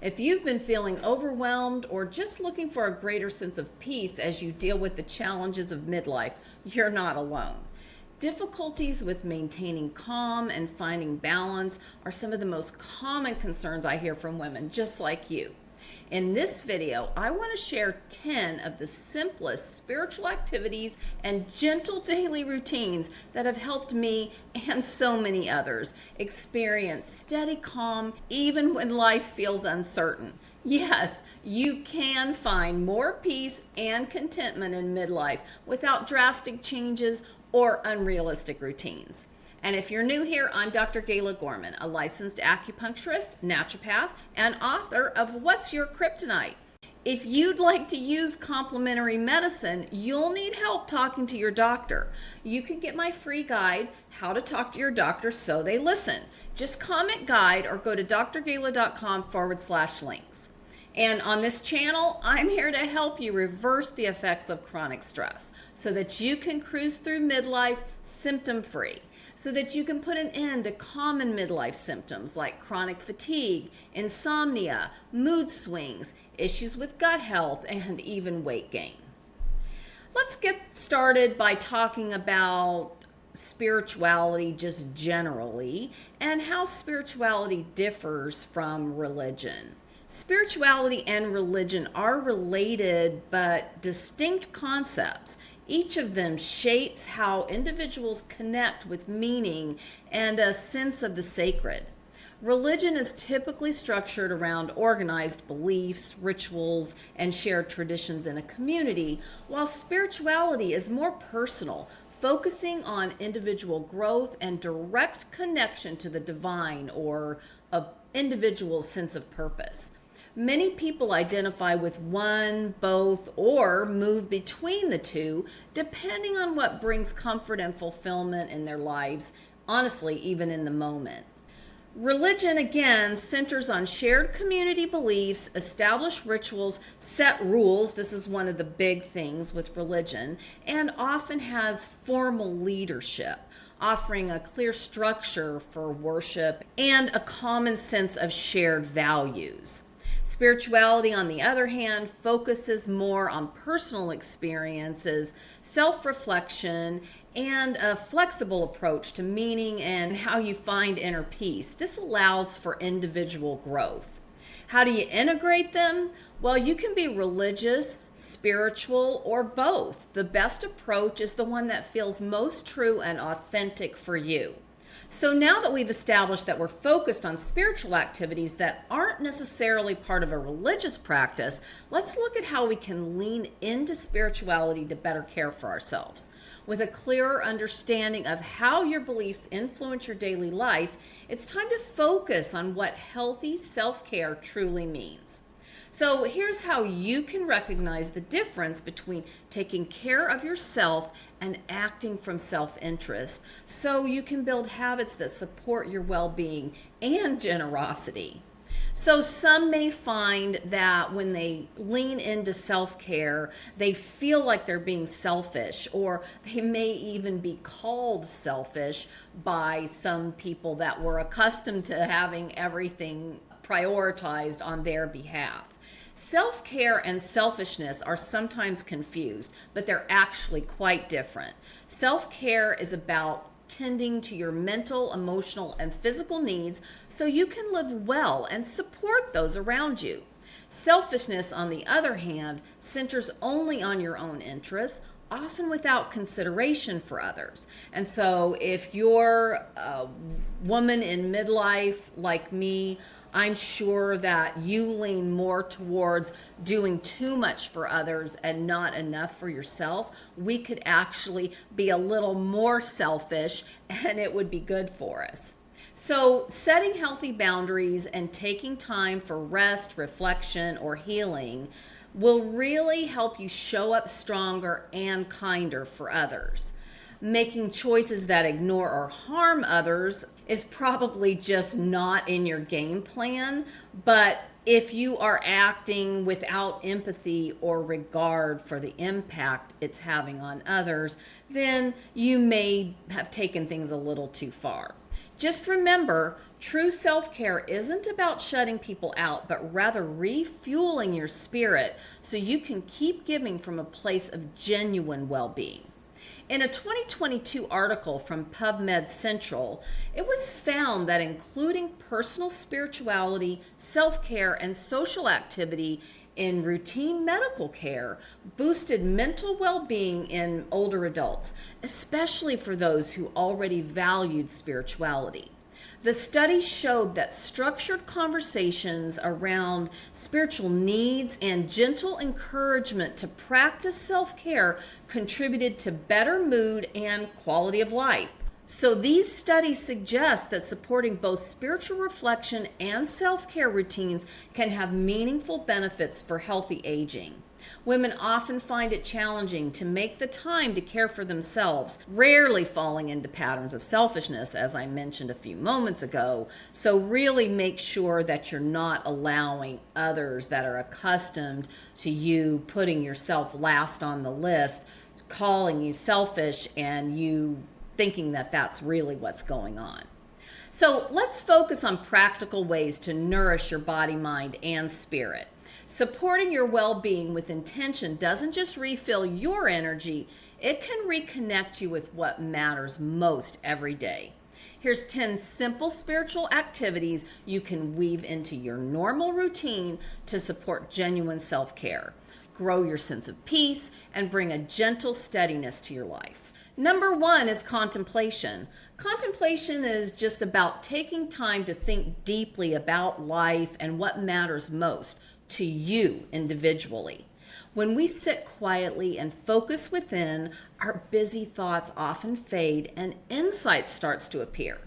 If you've been feeling overwhelmed or just looking for a greater sense of peace as you deal with the challenges of midlife, you're not alone. Difficulties with maintaining calm and finding balance are some of the most common concerns I hear from women just like you. In this video, I want to share 10 of the simplest spiritual activities and gentle daily routines that have helped me and so many others experience steady calm even when life feels uncertain. Yes, you can find more peace and contentment in midlife without drastic changes or unrealistic routines. And if you're new here, I'm Dr. Gayla Gorman, a licensed acupuncturist, naturopath, and author of What's Your Kryptonite? If you'd like to use complementary medicine, you'll need help talking to your doctor. You can get my free guide, How to Talk to Your Doctor So They Listen. Just comment guide or go to drgayla.com/links. And on this channel, I'm here to help you reverse the effects of chronic stress so that you can cruise through midlife symptom-free, so that you can put an end to common midlife symptoms like chronic fatigue, insomnia, mood swings, issues with gut health, and even weight gain. Let's get started by talking about spirituality just generally and how spirituality differs from religion. Spirituality and religion are related but distinct concepts. Each of them shapes how individuals connect with meaning and a sense of the sacred. Religion is typically structured around organized beliefs, rituals, and shared traditions in a community, while spirituality is more personal, focusing on individual growth and direct connection to the divine or an individual's sense of purpose. Many people identify with one, both, or move between the two, depending on what brings comfort and fulfillment in their lives, honestly, even in the moment. Religion, again, centers on shared community beliefs, established rituals, set rules. This is one of the big things with religion, and often has formal leadership, offering a clear structure for worship and a common sense of shared values. Spirituality, on the other hand, focuses more on personal experiences, self-reflection, and a flexible approach to meaning and how you find inner peace. This allows for individual growth. How do you integrate them? Well, you can be religious, spiritual, or both. The best approach is the one that feels most true and authentic for you. So now that we've established that we're focused on spiritual activities that aren't necessarily part of a religious practice, let's look at how we can lean into spirituality to better care for ourselves. With a clearer understanding of how your beliefs influence your daily life, it's time to focus on what healthy self-care truly means. So here's how you can recognize the difference between taking care of yourself and acting from self-interest, so you can build habits that support your well-being and generosity. So some may find that when they lean into self-care, they feel like they're being selfish, or they may even be called selfish by some people that were accustomed to having everything prioritized on their behalf. Self-care and selfishness are sometimes confused, but they're actually quite different. Self-care is about tending to your mental, emotional, and physical needs so you can live well and support those around you. Selfishness, on the other hand, centers only on your own interests, often without consideration for others. And so if you're a woman in midlife like me, I'm sure that you lean more towards doing too much for others and not enough for yourself. We could actually be a little more selfish and it would be good for us. So setting healthy boundaries and taking time for rest, reflection, or healing will really help you show up stronger and kinder for others. Making choices that ignore or harm others is probably just not in your game plan, but if you are acting without empathy or regard for the impact it's having on others, then you may have taken things a little too far. Just remember, True self-care isn't about shutting people out, but rather refueling your spirit so you can keep giving from a place of genuine well-being. In a 2022 article from PubMed Central, it was found that including personal spirituality, self-care, and social activity in routine medical care boosted mental well-being in older adults, especially for those who already valued spirituality. The study showed that structured conversations around spiritual needs and gentle encouragement to practice self-care contributed to better mood and quality of life. So these studies suggest that supporting both spiritual reflection and self-care routines can have meaningful benefits for healthy aging. Women often find it challenging to make the time to care for themselves, rarely falling into patterns of selfishness, as I mentioned a few moments ago. So really make sure that you're not allowing others that are accustomed to you putting yourself last on the list, calling you selfish, and you thinking that that's really what's going on. So let's focus on practical ways to nourish your body, mind, and spirit. Supporting your well-being with intention doesn't just refill your energy, it can reconnect you with what matters most every day. Here's 10 simple spiritual activities you can weave into your normal routine to support genuine self-care, grow your sense of peace, and bring a gentle steadiness to your life. Number 1 is contemplation. Contemplation is just about taking time to think deeply about life and what matters most to you individually. When we sit quietly and focus within, our busy thoughts often fade and insight starts to appear.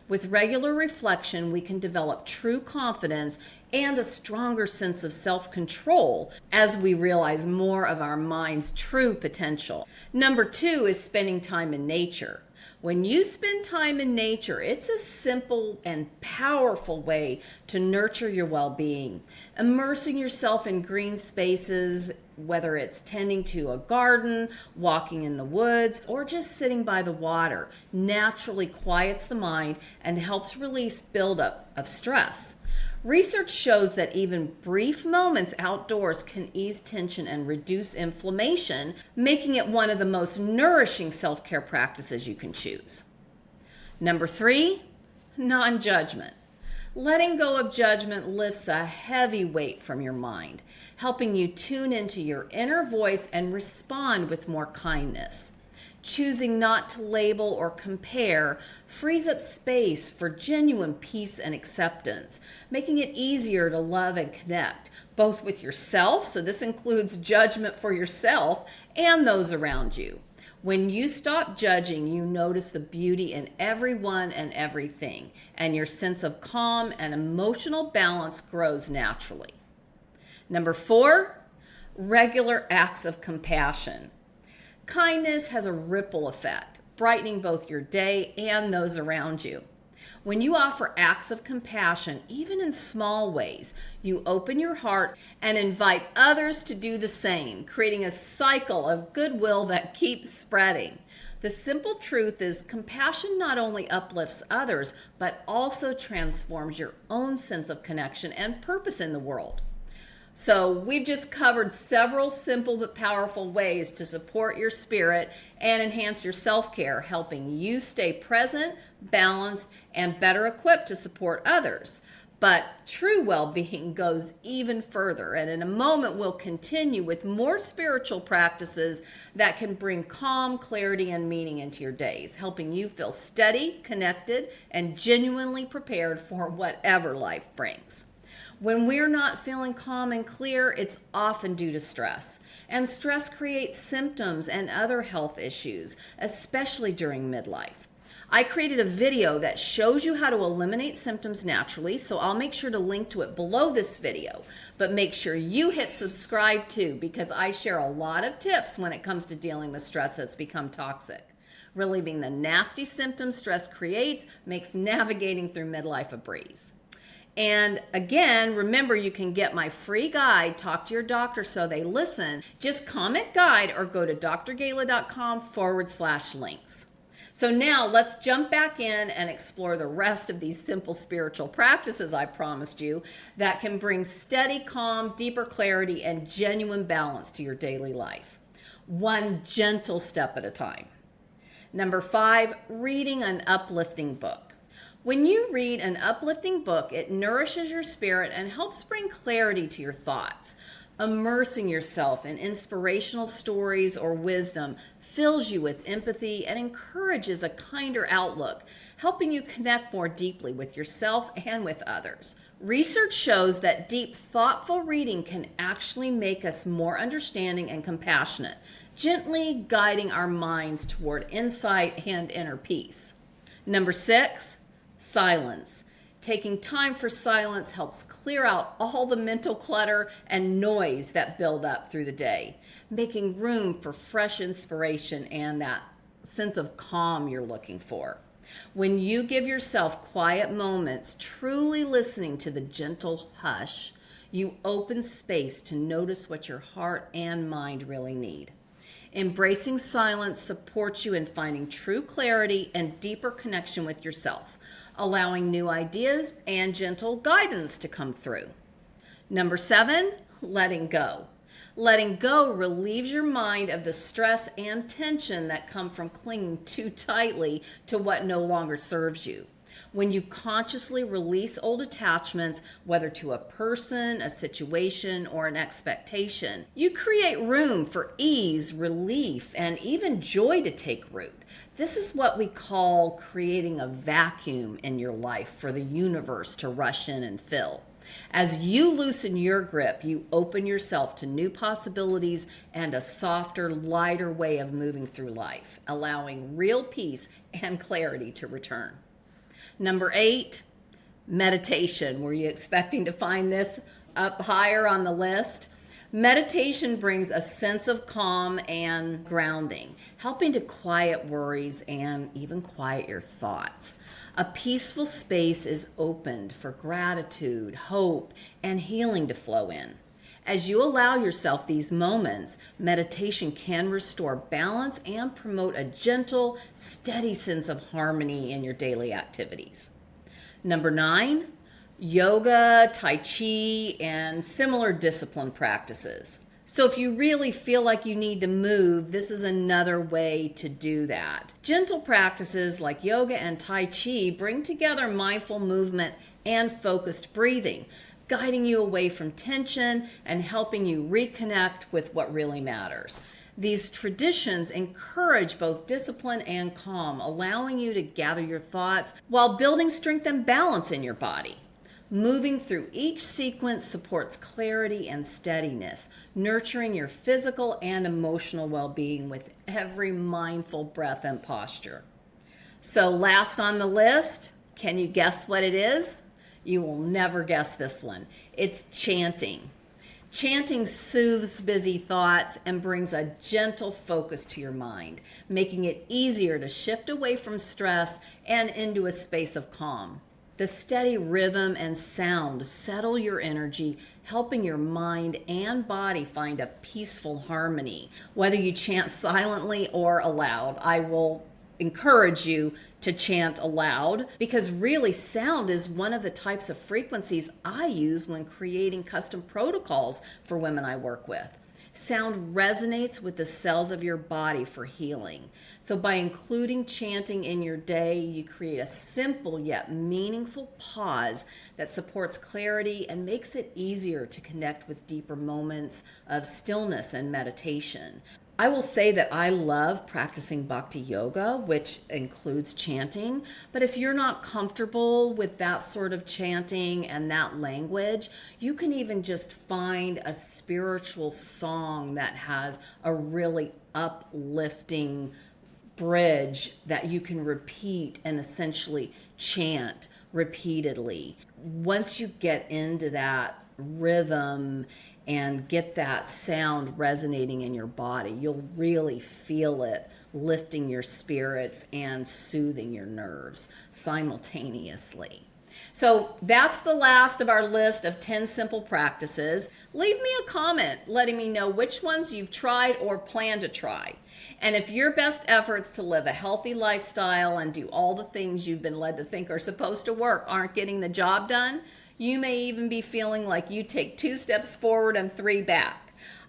With regular reflection, we can develop true confidence and a stronger sense of self-control as we realize more of our mind's true potential. Number 2 is spending time in nature. When you spend time in nature, it's a simple and powerful way to nurture your well-being. Immersing yourself in green spaces, whether it's tending to a garden, walking in the woods, or just sitting by the water, naturally quiets the mind and helps release buildup of stress. Research shows that even brief moments outdoors can ease tension and reduce inflammation, making it one of the most nourishing self-care practices you can choose. Number 3, non-judgment. Letting go of judgment lifts a heavy weight from your mind, helping you tune into your inner voice and respond with more kindness. Choosing not to label or compare frees up space for genuine peace and acceptance, making it easier to love and connect, both with yourself, so this includes judgment for yourself, and those around you. When you stop judging, you notice the beauty in everyone and everything, and your sense of calm and emotional balance grows naturally. Number 4, regular acts of compassion. Kindness has a ripple effect, brightening both your day and those around you. When you offer acts of compassion, even in small ways, you open your heart and invite others to do the same, creating a cycle of goodwill that keeps spreading. The simple truth is compassion not only uplifts others, but also transforms your own sense of connection and purpose in the world. So we've just covered several simple but powerful ways to support your spirit and enhance your self-care, helping you stay present, balanced, and better equipped to support others. But true well-being goes even further, and in a moment we'll continue with more spiritual practices that can bring calm, clarity, and meaning into your days, helping you feel steady, connected, and genuinely prepared for whatever life brings. When we're not feeling calm and clear, it's often due to stress. And stress creates symptoms and other health issues, especially during midlife. I created a video that shows you how to eliminate symptoms naturally, so I'll make sure to link to it below this video. But make sure you hit subscribe too, because I share a lot of tips when it comes to dealing with stress that's become toxic. Relieving the nasty symptoms stress creates makes navigating through midlife a breeze. And again, remember you can get my free guide, Talk to Your Doctor So They Listen. Just comment guide or go to drgala.com/links. So now let's jump back in and explore the rest of these simple spiritual practices I promised you that can bring steady, calm, deeper clarity, and genuine balance to your daily life. One gentle step at a time. Number 5, reading an uplifting book. When you read an uplifting book, it nourishes your spirit and helps bring clarity to your thoughts. Immersing yourself in inspirational stories or wisdom fills you with empathy and encourages a kinder outlook, helping you connect more deeply with yourself and with others. Research shows that deep, thoughtful reading can actually make us more understanding and compassionate, gently guiding our minds toward insight and inner peace. Number 6, silence. Taking time for silence helps clear out all the mental clutter and noise that build up through the day, making room for fresh inspiration and that sense of calm you're looking for. When you give yourself quiet moments, truly listening to the gentle hush, you open space to notice what your heart and mind really need. Embracing silence supports you in finding true clarity and deeper connection with yourself, allowing new ideas and gentle guidance to come through. Number 7, letting go. Letting go relieves your mind of the stress and tension that come from clinging too tightly to what no longer serves you. When you consciously release old attachments, whether to a person, a situation, or an expectation, you create room for ease, relief, and even joy to take root. This is what we call creating a vacuum in your life for the universe to rush in and fill. As you loosen your grip, you open yourself to new possibilities and a softer, lighter way of moving through life, allowing real peace and clarity to return. Number 8, meditation. Were you expecting to find this up higher on the list? Meditation brings a sense of calm and grounding, helping to quiet worries and even quiet your thoughts. A peaceful space is opened for gratitude, hope, and healing to flow in. As you allow yourself these moments, meditation can restore balance and promote a gentle, steady sense of harmony in your daily activities. Number 9, yoga, tai chi, and similar discipline practices. So if you really feel like you need to move, this is another way to do that. Gentle practices like yoga and tai chi bring together mindful movement and focused breathing, guiding you away from tension and helping you reconnect with what really matters. These traditions encourage both discipline and calm, allowing you to gather your thoughts while building strength and balance in your body. Moving through each sequence supports clarity and steadiness, nurturing your physical and emotional well-being with every mindful breath and posture. So last on the list, can you guess what it is? You will never guess this one. It's chanting. Chanting soothes busy thoughts and brings a gentle focus to your mind, making it easier to shift away from stress and into a space of calm. The steady rhythm and sound settle your energy, helping your mind and body find a peaceful harmony. Whether you chant silently or aloud, I will encourage you to chant aloud because really sound is one of the types of frequencies I use when creating custom protocols for women I work with. Sound resonates with the cells of your body for healing. So by including chanting in your day, you create a simple yet meaningful pause that supports clarity and makes it easier to connect with deeper moments of stillness and meditation. I will say that I love practicing bhakti yoga, which includes chanting, but if you're not comfortable with that sort of chanting and that language, you can even just find a spiritual song that has a really uplifting bridge that you can repeat and essentially chant repeatedly. Once you get into that rhythm and get that sound resonating in your body, you'll really feel it lifting your spirits and soothing your nerves simultaneously. So that's the last of our list of 10 simple practices. Leave me a comment letting me know which ones you've tried or plan to try. And if your best efforts to live a healthy lifestyle and do all the things you've been led to think are supposed to work aren't getting the job done, you may even be feeling like you take 2 steps forward and 3 back.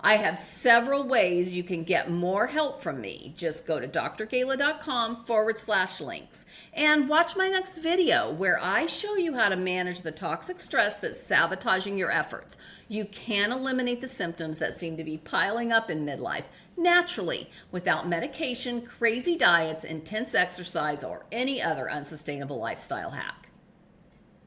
I have several ways you can get more help from me. Just go to drgayla.com/links and watch my next video where I show you how to manage the toxic stress that's sabotaging your efforts. You can eliminate the symptoms that seem to be piling up in midlife naturally without medication, crazy diets, intense exercise, or any other unsustainable lifestyle hack.